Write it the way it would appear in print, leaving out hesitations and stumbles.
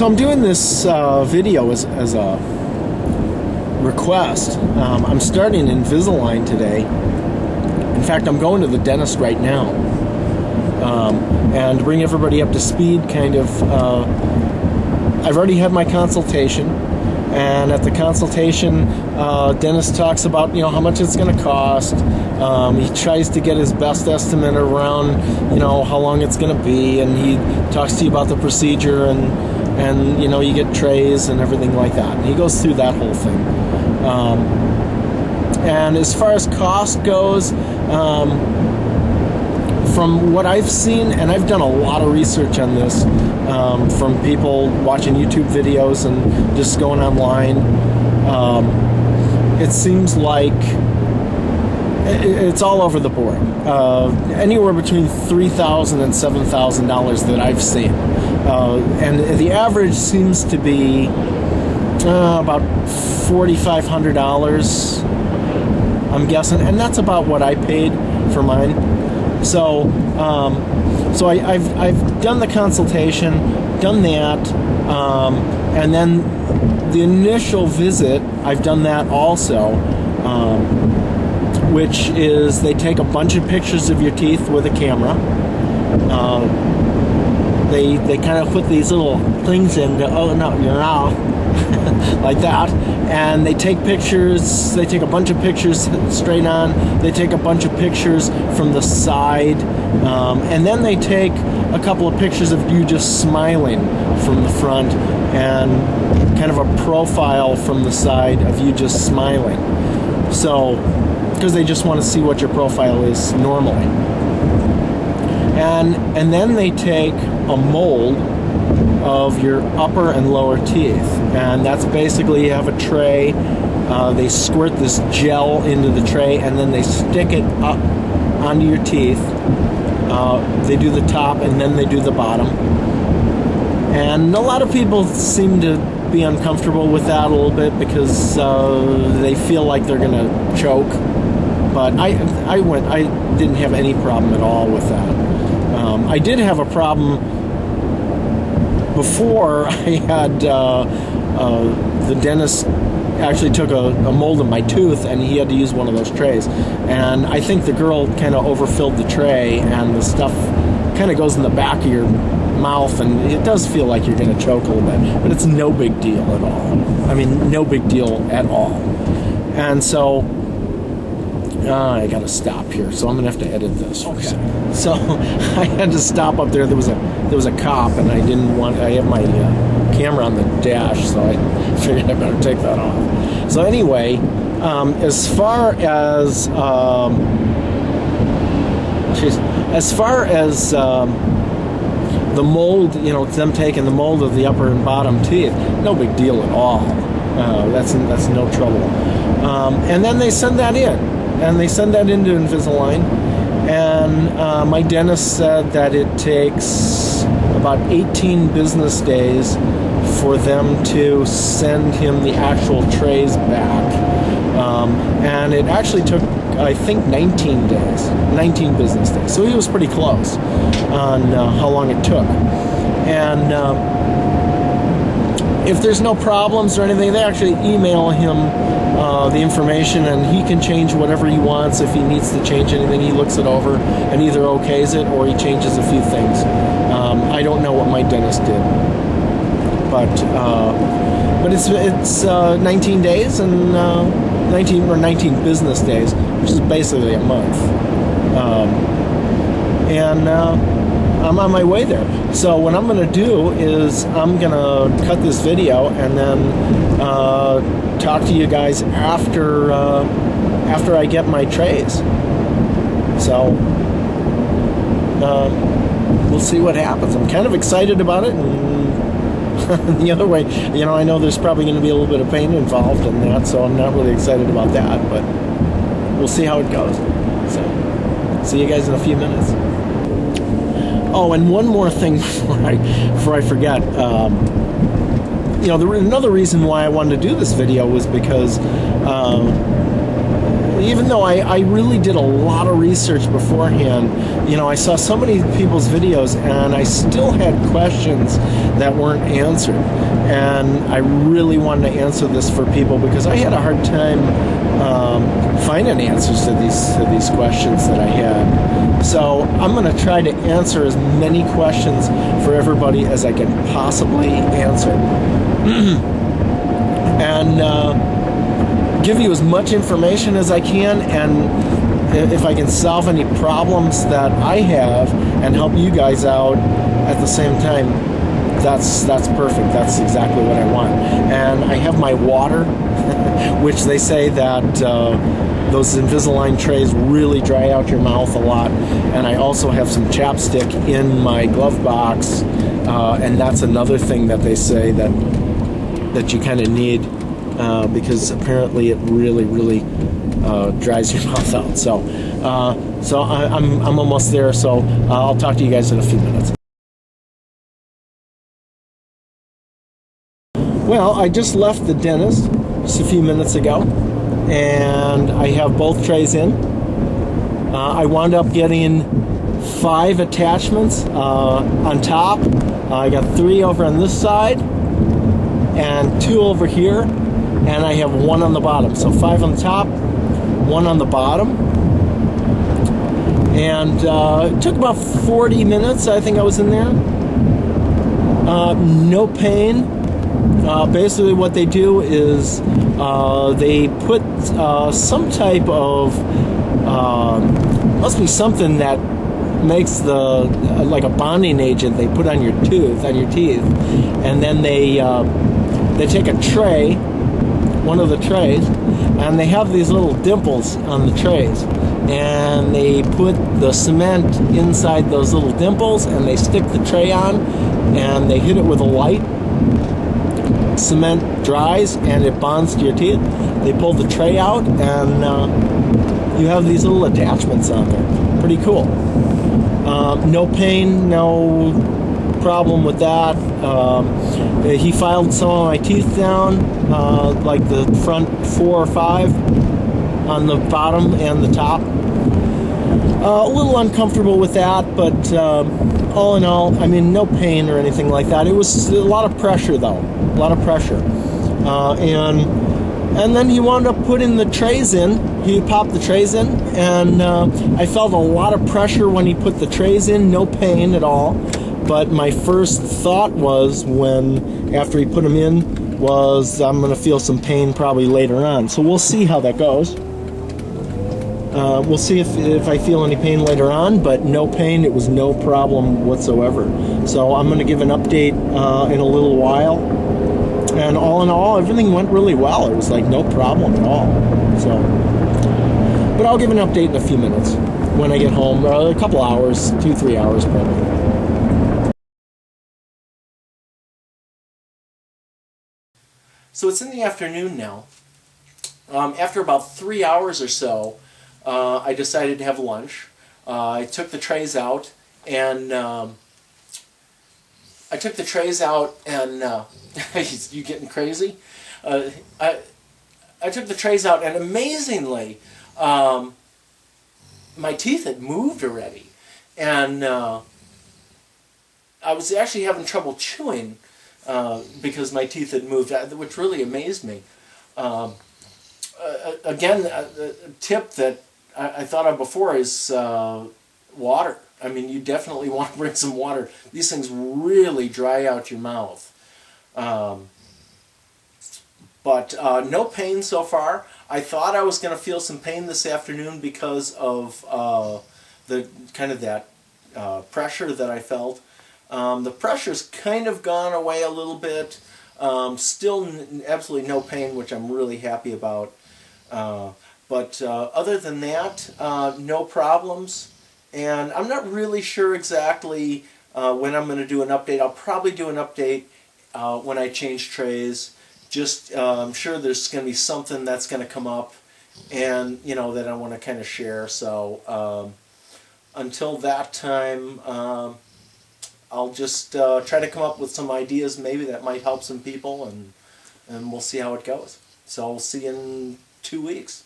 So I'm doing this video as a request. I'm starting Invisalign today. In fact, I'm going to the dentist right now. And to bring everybody up to speed, kind of, I've already had my consultation. And at the consultation, dentist talks about, how much it's going to cost. He tries to get his best estimate around, how long it's going to be. And he talks to you about the procedure and you get trays and everything like that. And he goes through that whole thing. And as far as cost goes, from what I've seen, and I've done a lot of research on this, from people watching YouTube videos and just going online, it seems like it's all over the board. Anywhere between $3,000 and $7,000 that I've seen. And the average seems to be about $4,500, I'm guessing, and that's about what I paid for mine. So I've done the consultation, done that, and then the initial visit, I've done that also, which is they take a bunch of pictures of your teeth with a camera. They kind of put these little things in to open up your mouth like that, and they take pictures. They take a bunch of pictures straight on. They take a bunch of pictures from the side, and then they take a couple of pictures of you just smiling from the front, and kind of a profile from the side of you just smiling. So, because they just want to see what your profile is normally. And then they take a mold of your upper and lower teeth, and that's basically, you have a tray, they squirt this gel into the tray, and then they stick it up onto your teeth. They do the top and then they do the bottom, and a lot of people seem to be uncomfortable with that a little bit because they feel like they're gonna choke, but I didn't have any problem at all with that. I did have a problem before. I had the dentist actually took a mold of my tooth, and he had to use one of those trays. And I think the girl kind of overfilled the tray, and the stuff kind of goes in the back of your mouth, and it does feel like you're going to choke a little bit. But it's no big deal at all. I mean, no big deal at all. And so I got to stop here, so I'm going to have to edit this. Okay. So I had to stop up there. There was a cop, and I didn't want. I have my camera on the dash, so I figured I better take that off. So anyway, as far as the mold, it's them taking the mold of the upper and bottom teeth. No big deal at all. That's no trouble. And then they send that in. And they send that into Invisalign, and my dentist said that it takes about 18 business days for them to send him the actual trays back. And it actually took, I think, 19 business days. So he was pretty close on how long it took. And if there's no problems or anything, they actually email him the information, and he can change whatever he wants. If he needs to change anything, he looks it over and either okays it or he changes a few things. I don't know what my dentist did, but it's 19 days and 19 business days, which is basically a month. And I'm on my way there. So what I'm going to do is I'm going to cut this video and then talk to you guys after I get my trays. So we'll see what happens. I'm kind of excited about it, and the other way, I know there's probably going to be a little bit of pain involved in that, so I'm not really excited about that, but we'll see how it goes. So see you guys in a few minutes. Oh, and one more thing before I forget. Another reason why I wanted to do this video was because, even though I really did a lot of research beforehand, I saw so many people's videos and I still had questions that weren't answered. And I really wanted to answer this for people because I had a hard time finding answers to these questions that I had. So I'm going to try to answer as many questions for everybody as I can possibly answer. And give you as much information as I can, and if I can solve any problems that I have and help you guys out at the same time, that's perfect. That's exactly what I want. And I have my water, which they say that those Invisalign trays really dry out your mouth a lot. And I also have some chapstick in my glove box, and that's another thing that they say that you kind of need, because apparently it really dries your mouth out. So I'm almost there. So I'll talk to you guys in a few minutes. Well, I just left the dentist just a few minutes ago, and I have both trays in. I wound up getting 5 attachments on top. I got 3 over on this side and 2 over here, and I have 1 on the bottom. So 5 on the top, 1 on the bottom. And it took about 40 minutes, I think I was in there. No pain. Basically what they do is they put some type of, must be something that makes like a bonding agent they put on your teeth, and then they take a tray, one of the trays, and they have these little dimples on the trays, and they put the cement inside those little dimples, and they stick the tray on, and they hit it with a light. Cement dries and it bonds to your teeth. They pull the tray out, and you have these little attachments on there. Pretty cool. No pain, no problem with that. He filed some of my teeth down, like the front 4 or 5 on the bottom and the top. A little uncomfortable with that, but all in all, I mean, no pain or anything like that. It was a lot of pressure, though. A lot of pressure. And then he wound up putting the trays in. He popped the trays in, and I felt a lot of pressure when he put the trays in. No pain at all. But my first thought was, after he put them in, was I'm going to feel some pain probably later on. So we'll see how that goes. We'll see if I feel any pain later on, but no pain. It was no problem whatsoever. So I'm going to give an update in a little while. And all in all, everything went really well. It was like no problem at all. So, but I'll give an update in a few minutes when I get home. A couple hours, 2-3 hours probably. So it's in the afternoon now. After about 3 hours or so, I decided to have lunch. I took the trays out, and you getting crazy? I took the trays out, and amazingly, my teeth had moved already, and I was actually having trouble chewing because my teeth had moved, which really amazed me. Again, a tip that I thought of before is water. I mean, you definitely want to bring some water. These things really dry out your mouth. But no pain so far. I thought I was going to feel some pain this afternoon because of the kind of that pressure that I felt. The pressure's kind of gone away a little bit. Still absolutely no pain, which I'm really happy about. But other than that, no problems. And I'm not really sure exactly when I'm going to do an update. I'll probably do an update when I change trays. Just I'm sure there's going to be something that's going to come up, and that I want to kind of share. So until that time, I'll just try to come up with some ideas maybe that might help some people, and we'll see how it goes. So I'll see you in 2 weeks.